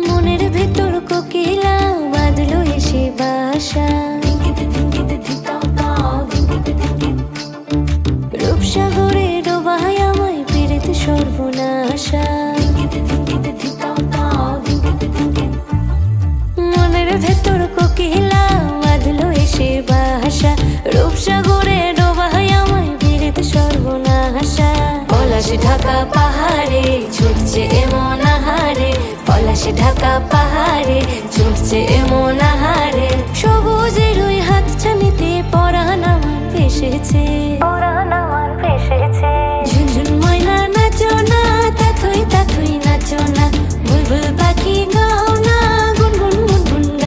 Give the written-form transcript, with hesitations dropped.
মনের ভেতর কোকিলা বাঁধলো এসে বাসা, রূপসাগরে ডোবায় আমায় পীড়িত সর্বনাশা। মনের ভেতর কোকিলা বাঁধলো এসে বাসা, রূপসাগরে ডোবায় আমায় পীড়িত সর্বনাশা। পলাশ ঢাকা পাহাড়ে ছুটছে এমন আহারে, পলাশ ঢাকা পাহাড়ে ছুটছে এমন